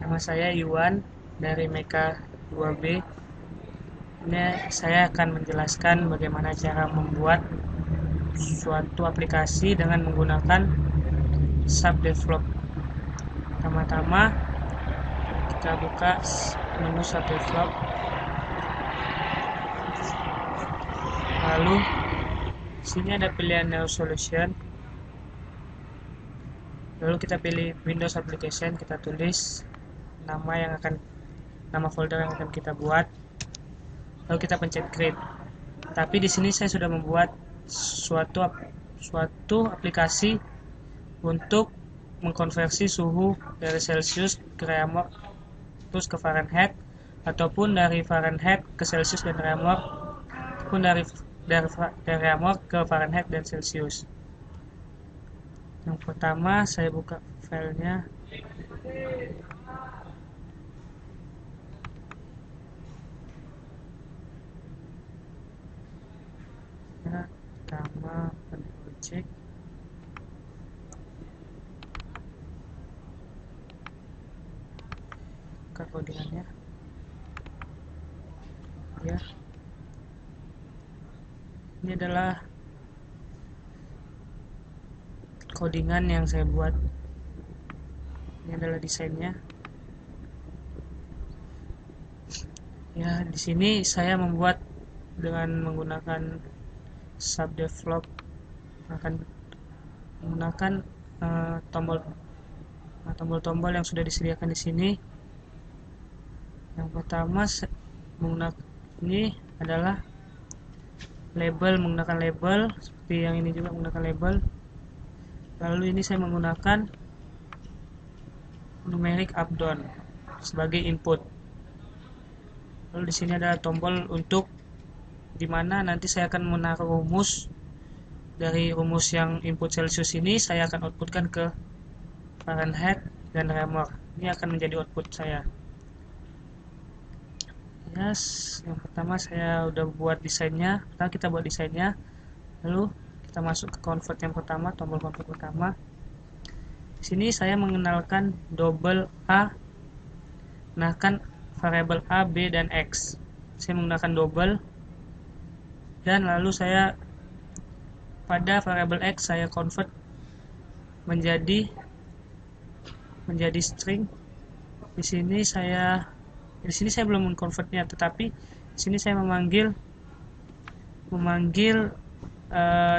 Nama saya Yuan dari Meka 2B. Ini saya akan menjelaskan bagaimana cara membuat suatu aplikasi dengan menggunakan Subdevelop. Pertama-tama kita buka menu Subdevelop, lalu sini ada pilihan New Solution, lalu kita pilih Windows Application, kita tulis nama folder yang akan kita buat, lalu kita pencet create. Tapi di sini saya sudah membuat suatu aplikasi untuk mengkonversi suhu dari Celsius ke Reaumur terus ke Fahrenheit, ataupun dari Fahrenheit ke Celsius dan Reaumur, ataupun dari Reaumur ke Fahrenheit dan Celsius. Yang pertama saya buka filenya. Pertama project, buka codingannya ya. Ini adalah codingan yang saya buat. Ini adalah desainnya. Ya, di sini saya membuat dengan menggunakan Subdevelop, akan menggunakan tombol-tombol yang sudah disediakan di sini. Yang pertama menggunakan ini adalah label, menggunakan label seperti yang ini juga menggunakan label. Lalu ini saya menggunakan numeric up down sebagai input. Lalu di sini ada tombol untuk dimana nanti saya akan menaruh rumus. Dari rumus yang input Celsius ini saya akan outputkan ke Fahrenheit dan Reaumur. Ini akan menjadi output saya. Yes, yang pertama saya udah buat desainnya. Pertama kita buat desainnya, lalu kita masuk ke convert yang pertama, tombol convert pertama. Di sini saya mengenalkan double A, mengenalkan variabel A, B, dan X. Saya menggunakan double, dan lalu saya pada variabel X saya convert menjadi string. Di sini saya belum mengkonvertnya, tetapi di sini saya memanggil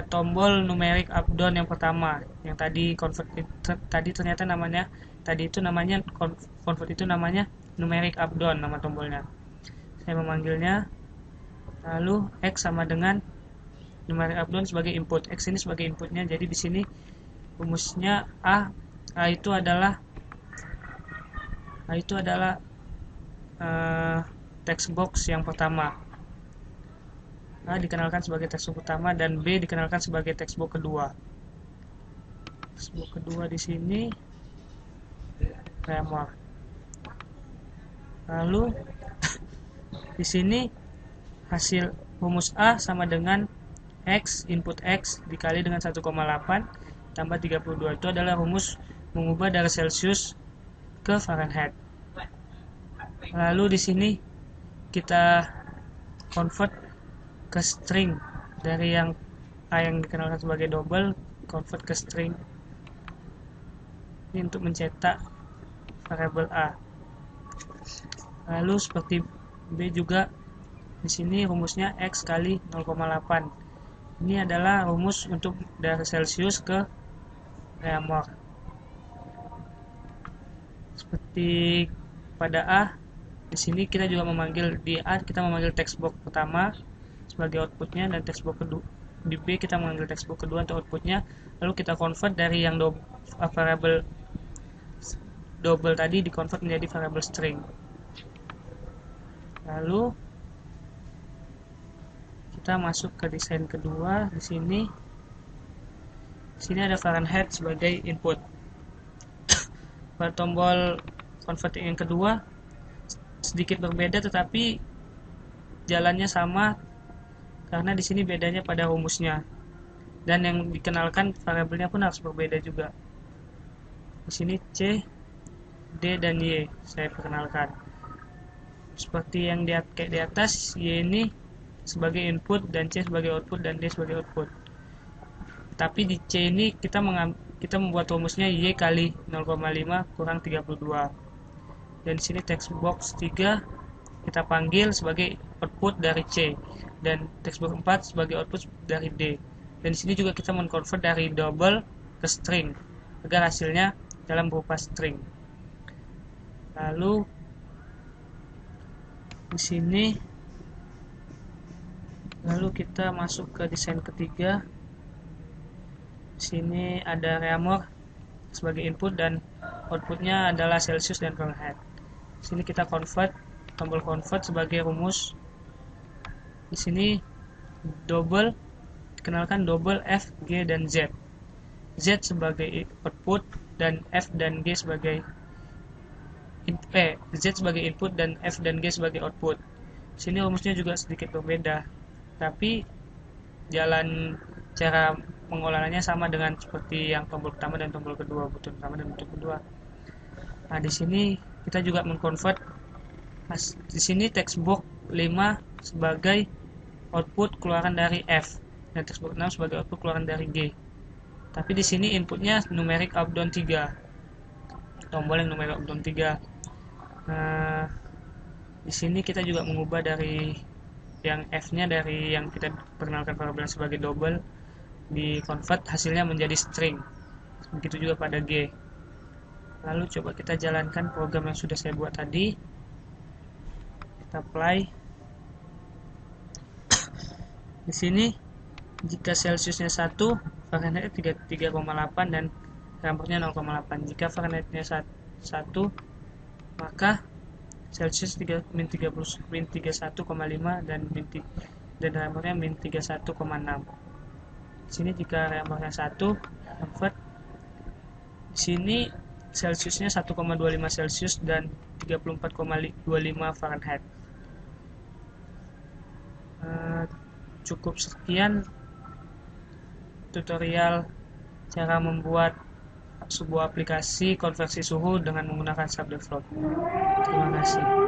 tombol numeric up down yang pertama, yang tadi convert ternyata namanya convert itu namanya numeric up down, nama tombolnya. Saya memanggilnya, lalu X sama dengan numeric up down sebagai input. X ini sebagai inputnya. Jadi di sini rumusnya A itu adalah text box yang pertama. A dikenalkan sebagai text box pertama dan B dikenalkan sebagai text box kedua. Text box kedua di sini Reaumur. Lalu di sini hasil rumus A sama dengan X, input X dikali dengan 1,8 tambah 32. Itu adalah rumus mengubah dari Celsius ke Fahrenheit. Lalu di sini kita convert ke string dari yang A yang dikenalkan sebagai double, convert ke string. Ini untuk mencetak variabel A. Lalu seperti B juga, di sini rumusnya X kali 0,8. Ini adalah rumus untuk dari Celsius ke Reaumur. Seperti pada A, di sini kita juga memanggil di A kita memanggil text box pertama sebagai outputnya, dan text box kedua di B kita memanggil text box kedua untuk outputnya. Lalu kita convert dari yang variabel double tadi dikonvert menjadi variabel string. Lalu kita masuk ke desain kedua. Di sini ada Fahrenheit sebagai input. Pada tombol convert yang kedua sedikit berbeda, tetapi jalannya sama karena di sini bedanya pada rumusnya, dan yang dikenalkan variabelnya pun harus berbeda juga. Di sini C, D, D dan Y. Saya perkenalkan. Seperti yang kayak di atas, Y ini sebagai input dan C sebagai output dan D sebagai output. Tapi di C ini kita membuat rumusnya Y kali 0,5 kurang 32. Dan di sini text box 3 kita panggil sebagai output dari C dan text box 4 sebagai output dari D. Dan di sini juga kita mengconvert dari double ke string agar hasilnya dalam berupa string. Lalu di sini kita masuk ke desain ketiga. Di sini ada reamer sebagai input dan outputnya adalah Celsius dan Fahrenheit. Di sini kita tombol convert sebagai rumus. Di sini kenalkan double F, G dan Z. Z sebagai output dan F dan G sebagai Z sebagai input dan F dan G sebagai output. Di sini rumusnya juga sedikit berbeda, tapi cara pengolahannya sama dengan seperti yang tombol pertama dan tombol kedua, button pertama dan button kedua. Nah, di sini kita juga mengconvert. Di sini text box 5 sebagai output keluaran dari F dan text box 6 sebagai output keluaran dari G. Tapi di sini inputnya numeric up down 3. Tombol yang numeric up down 3. Nah, di sini kita juga mengubah dari yang F-nya dari yang kita perkenalkan variabel sebagai double, di convert hasilnya menjadi string. Begitu juga pada G. Lalu coba kita jalankan program yang sudah saya buat tadi. Kita apply. Di sini jika Celsiusnya 1, Fahrenheit 3,8 dan reamernya 0,8. Jika Fahrenheitnya 1, maka Celsius min 31,5 dan reamernya min 31,6. Di sini jika reamernya 1, convert. Di sini Celsiusnya 1,25 Celsius dan 34,25 Fahrenheit. Cukup sekian tutorial cara membuat sebuah aplikasi konversi suhu dengan menggunakan Subdeflot. Terima kasih.